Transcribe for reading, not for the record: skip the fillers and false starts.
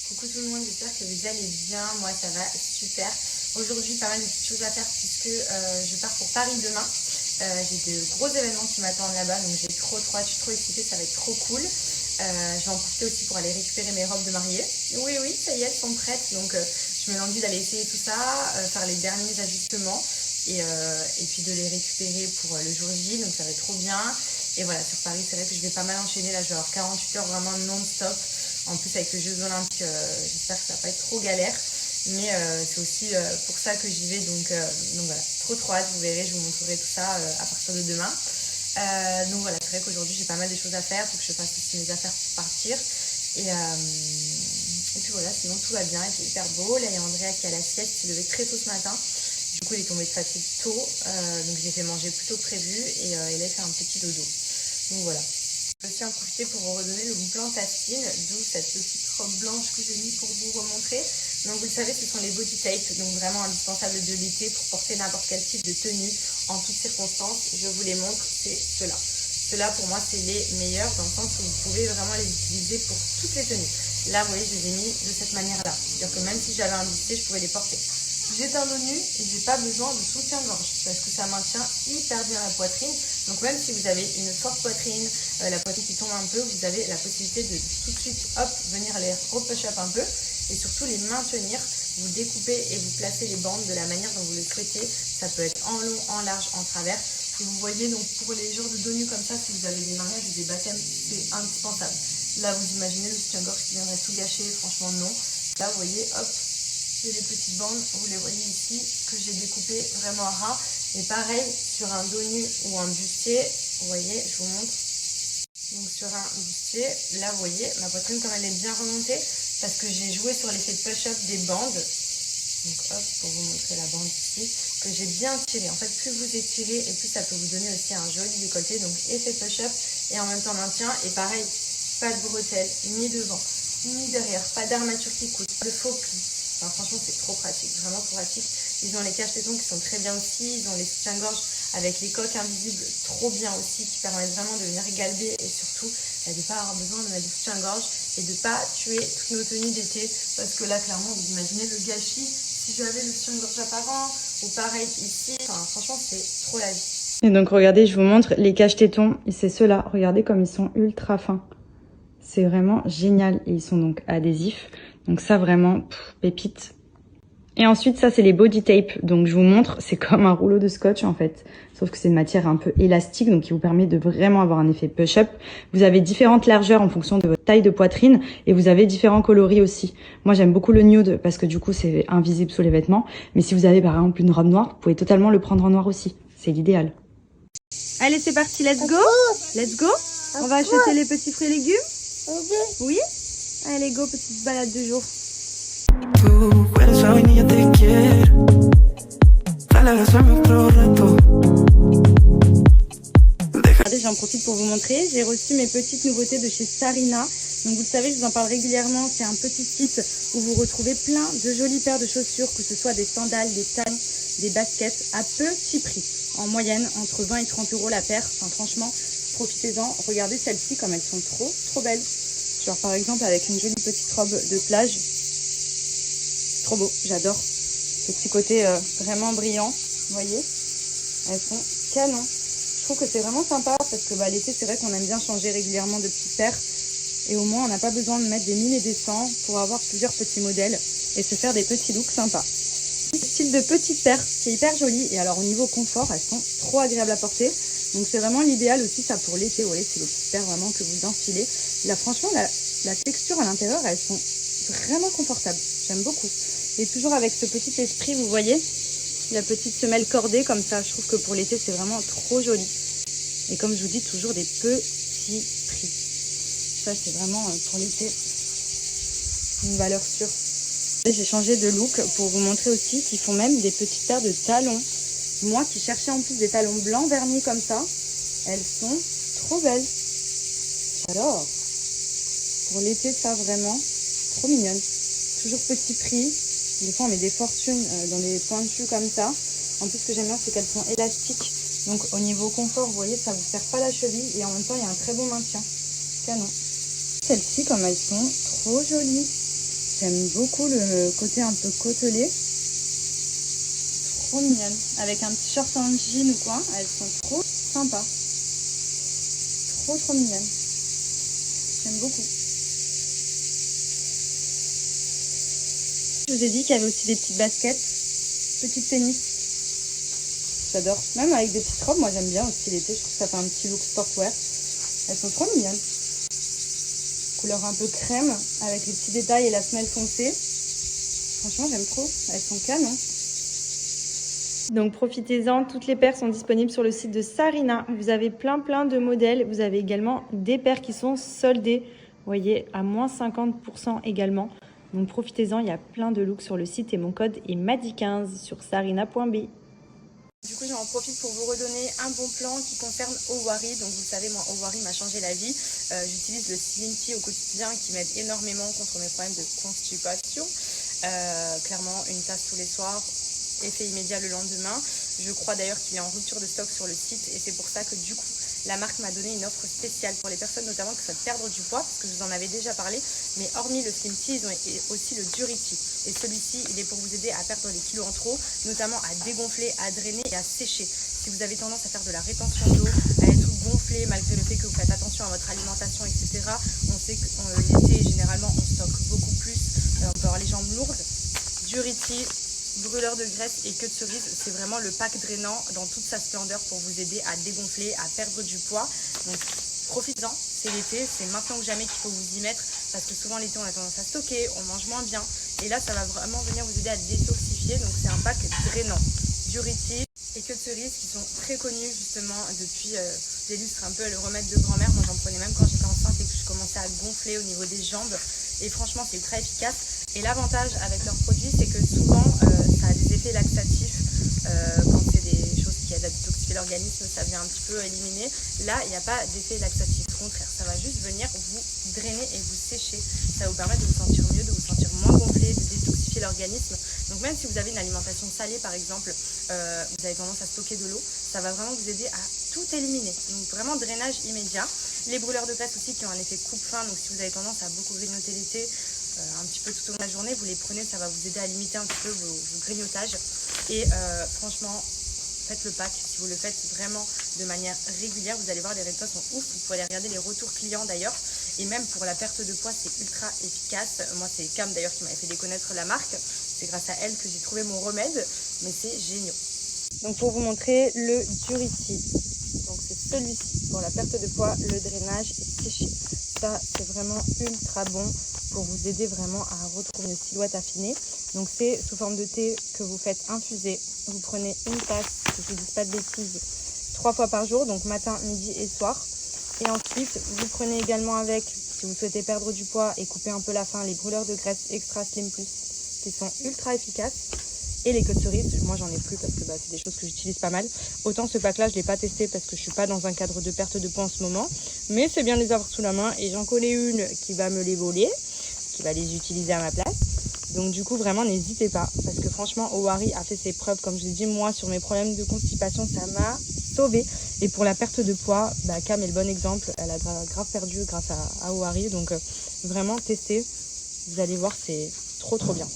Coucou tout le monde, j'espère que vous allez bien. Moi ça va super. Aujourd'hui pas mal de petites choses à faire puisque je pars pour Paris demain. J'ai de gros événements qui m'attendent là-bas, donc j'ai trop hâte, je suis trop excitée, ça va être trop cool. Je vais en profiter aussi pour aller récupérer mes robes de mariée. Oui, ça y est, elles sont prêtes, donc je me languis d'aller essayer tout ça, faire les derniers ajustements et puis de les récupérer pour le jour J, donc ça va être trop bien. Et voilà, sur Paris, c'est vrai que je vais pas mal enchaîner, là je vais avoir 48 heures vraiment non-stop. En plus avec les Jeux Olympiques, j'espère que ça va pas être trop galère. Mais c'est aussi pour ça que j'y vais, donc voilà, trop hâte, vous verrez, je vous montrerai tout ça à partir de demain. Donc voilà, c'est vrai qu'aujourd'hui j'ai pas mal de choses à faire, il faut que je fasse aussi mes affaires pour partir. Et puis voilà, sinon tout va bien, il fait hyper beau. Là il y a Andrea qui a la sieste, il s'est levé très tôt ce matin. Du coup il est tombé de fatigue tôt, donc j'ai fait manger plus tôt que prévu et là il fait un petit dodo. Donc voilà. Je vais aussi en profiter pour vous redonner le bon plan Tastine, d'où cette petite robe blanche que j'ai mis pour vous remontrer. Donc vous le savez, ce sont les body tapes, donc vraiment indispensables de l'été pour porter n'importe quel type de tenue en toutes circonstances. Je vous les montre, c'est ceux-là. Ceux-là pour moi c'est les meilleurs dans le sens où vous pouvez vraiment les utiliser pour toutes les tenues. Là vous voyez, je les ai mis de cette manière-là. C'est-à-dire que même si j'avais un bustier, je pouvais les porter. J'étais un dos nu et j'ai pas besoin de soutien-gorge parce que ça maintient hyper bien la poitrine. Donc même si vous avez une forte poitrine, la poitrine qui tombe un peu, vous avez la possibilité de tout de suite, hop, venir les repush up un peu et surtout les maintenir. Vous découpez et vous placez les bandes de la manière dont vous le souhaitez. Ça peut être en long, en large, en travers. Et vous voyez donc pour les jours de dos nu comme ça, si vous avez des mariages ou des baptêmes, c'est indispensable. Là vous imaginez le soutien-gorge qui viendrait tout gâcher, franchement non. Là vous voyez, hop. J'ai les petites bandes, vous les voyez ici, que j'ai découpées vraiment à ras. Et pareil, sur un dos nu ou un bustier, vous voyez, je vous montre. Donc sur un bustier, là vous voyez, ma poitrine comme elle est bien remontée, parce que j'ai joué sur l'effet de push-up des bandes. Donc hop, pour vous montrer la bande ici, que j'ai bien tiré. En fait, plus vous étirez, et plus ça peut vous donner aussi un joli décolleté. Donc effet push-up, et en même temps maintien. Et pareil, pas de bretelles, ni devant, ni derrière, pas d'armature qui coûte, pas de faux plis. Enfin, franchement, c'est trop pratique, vraiment trop pratique. Ils ont les cache-tétons qui sont très bien aussi. Ils ont les soutiens-gorge avec les coques invisibles trop bien aussi, qui permettent vraiment de venir galber et surtout de ne pas avoir besoin de mettre des soutiens-gorge et de ne pas tuer toutes nos tenues d'été. Parce que là, clairement, vous imaginez le gâchis. Si j'avais le soutien-gorge apparent ou pareil ici, enfin, franchement, c'est trop la vie. Et donc, regardez, je vous montre les cache-tétons. C'est ceux-là. Regardez comme ils sont ultra fins. C'est vraiment génial. Et ils sont donc adhésifs. Donc ça vraiment, pépite. Et ensuite ça c'est les body tape. Donc je vous montre, c'est comme un rouleau de scotch en fait. Sauf que c'est une matière un peu élastique, donc qui vous permet de vraiment avoir un effet push-up. Vous avez différentes largeurs en fonction de votre taille de poitrine. Et vous avez différents coloris aussi. Moi j'aime beaucoup le nude parce que du coup c'est invisible sous les vêtements. Mais si vous avez par exemple une robe noire, vous pouvez totalement le prendre en noir aussi. C'est l'idéal. Allez c'est parti, let's go. Let's go. On va acheter les petits fruits et légumes. Oui. Allez, go, petite balade de jour. Regardez, j'en profite pour vous montrer. J'ai reçu mes petites nouveautés de chez Sarina. Donc vous le savez, je vous en parle régulièrement. C'est un petit site où vous retrouvez plein de jolies paires de chaussures, que ce soit des sandales, des talons, des baskets, à petit prix. En moyenne, entre 20 et 30 euros la paire. Enfin, franchement, profitez-en. Regardez celles-ci, comme elles sont trop belles. Genre par exemple avec une jolie petite robe de plage. Trop beau, j'adore. Ce petit côté vraiment brillant, vous voyez. Elles sont canon. Je trouve que c'est vraiment sympa parce que l'été c'est vrai qu'on aime bien changer régulièrement de petites paires. Et au moins on n'a pas besoin de mettre des 1000 et des 100 pour avoir plusieurs petits modèles et se faire des petits looks sympas. Style de petite paire qui est hyper jolie. Et alors au niveau confort, elles sont trop agréables à porter. Donc c'est vraiment l'idéal aussi ça pour l'été. Vous voyez, c'est les petites paires vraiment que vous enfilez. Là franchement la texture à l'intérieur, elles sont vraiment confortables. J'aime beaucoup. Et toujours avec ce petit esprit, vous voyez, la petite semelle cordée comme ça. Je trouve que pour l'été c'est vraiment trop joli. Et comme je vous dis, toujours des petits prix. Ça c'est vraiment pour l'été une valeur sûre. J'ai changé de look pour vous montrer aussi qu'ils font même des petites paires de talons. Moi qui cherchais en plus des talons blancs vernis comme ça, elles sont trop belles. Alors, pour l'été, ça vraiment, trop mignonne. Toujours petit prix. Des fois, on met des fortunes dans des pointus comme ça. En plus, ce que j'aime bien, c'est qu'elles sont élastiques. Donc, au niveau confort, vous voyez, ça ne vous serre pas la cheville. Et en même temps, il y a un très bon maintien. Canon. Celles-ci, comme elles sont trop jolies. J'aime beaucoup le côté un peu côtelé. Trop mignonne. Avec un petit short en jean ou quoi. Elles sont trop sympas. Trop mignonnes. J'aime beaucoup. Je vous ai dit qu'il y avait aussi des petites baskets. Petites tennis. J'adore. Même avec des petites robes, moi j'aime bien aussi l'été. Je trouve que ça fait un petit look sportwear. Elles sont trop mignonnes. Couleur un peu crème avec les petits détails et la semelle foncée. Franchement, j'aime trop. Elles sont canon. Donc profitez-en, toutes les paires sont disponibles sur le site de Sarina. Vous avez plein de modèles. Vous avez également des paires qui sont soldées. Vous voyez, à moins 50% également. Donc profitez-en, il y a plein de looks sur le site et mon code est MADI15 sur sarina.be. Du coup, j'en profite pour vous redonner un bon plan qui concerne Owari. Donc, vous savez, moi, Owari m'a changé la vie. J'utilise le Slim Tea au quotidien qui m'aide énormément contre mes problèmes de constipation. Clairement, une tasse tous les soirs, effet immédiat le lendemain. Je crois d'ailleurs qu'il est en rupture de stock sur le site et c'est pour ça que du coup, la marque m'a donné une offre spéciale pour les personnes notamment qui souhaitent perdre du poids, parce que je vous en avais déjà parlé, mais hormis le Slim Tea, ils ont aussi le Durity. Et celui-ci, il est pour vous aider à perdre les kilos en trop, notamment à dégonfler, à drainer et à sécher. Si vous avez tendance à faire de la rétention d'eau, à être gonflé malgré le fait que vous faites attention à votre alimentation, etc. On sait que l'été, généralement, on stocke beaucoup plus, on peut avoir les jambes lourdes. Durity, brûleur de graisse et queue de cerise, c'est vraiment le pack drainant dans toute sa splendeur pour vous aider à dégonfler, à perdre du poids. Donc profitez-en, c'est l'été, c'est maintenant que jamais qu'il faut vous y mettre parce que souvent l'été on a tendance à stocker, on mange moins bien et là ça va vraiment venir vous aider à détoxifier. Donc c'est un pack drainant, Durity et queue de cerise qui sont très connus justement depuis, j'illustre un peu le remède de grand-mère. Moi j'en prenais même quand j'étais enceinte et que je commençais à gonfler au niveau des jambes et franchement c'est ultra efficace. Et l'avantage avec leurs produits, c'est que souvent, ça a des effets laxatifs. Quand c'est des choses qui aident à détoxifier l'organisme, ça vient un petit peu éliminer. Là, il n'y a pas d'effet laxatif. Au contraire, ça va juste venir vous drainer et vous sécher. Ça va vous permettre de vous sentir mieux, de vous sentir moins gonflé, de détoxifier l'organisme. Donc même si vous avez une alimentation salée, par exemple, vous avez tendance à stocker de l'eau, ça va vraiment vous aider à tout éliminer. Donc vraiment drainage immédiat. Les brûleurs de graisse aussi qui ont un effet coupe-faim. Donc si vous avez tendance à beaucoup grignoter l'été, un petit peu tout au long de la journée, vous les prenez, ça va vous aider à limiter un petit peu vos grignotages. Et franchement, faites le pack. Si vous le faites vraiment de manière régulière, vous allez voir, les résultats sont ouf. Vous pouvez aller regarder les retours clients d'ailleurs. Et même pour la perte de poids, c'est ultra efficace. Moi, c'est Cam d'ailleurs qui m'avait fait déconnaître la marque. C'est grâce à elle que j'ai trouvé mon remède. Mais c'est génial. Donc pour vous montrer le Durity. Donc c'est celui-ci pour la perte de poids, le drainage et sécher. Ça, c'est vraiment ultra bon pour vous aider vraiment à retrouver une silhouette affinée. Donc c'est sous forme de thé que vous faites infuser. Vous prenez une tasse, que je ne vous dise pas de bêtises, 3 fois par jour, donc matin, midi et soir. Et ensuite, vous prenez également avec, si vous souhaitez perdre du poids et couper un peu la faim, les brûleurs de graisse Extra Slim Plus, qui sont ultra efficaces. Et les queues de cerise, moi j'en ai plus parce que c'est des choses que j'utilise pas mal. Autant ce pack là je l'ai pas testé parce que je suis pas dans un cadre de perte de poids en ce moment. Mais c'est bien de les avoir sous la main et j'en connais une qui va me les voler, qui va les utiliser à ma place. Donc du coup vraiment n'hésitez pas parce que franchement Owari a fait ses preuves. Comme je vous ai dit, moi sur mes problèmes de constipation ça m'a sauvée. Et pour la perte de poids, Cam est le bon exemple. Elle a grave perdu grâce à Owari. Donc vraiment testez, vous allez voir, c'est trop bien.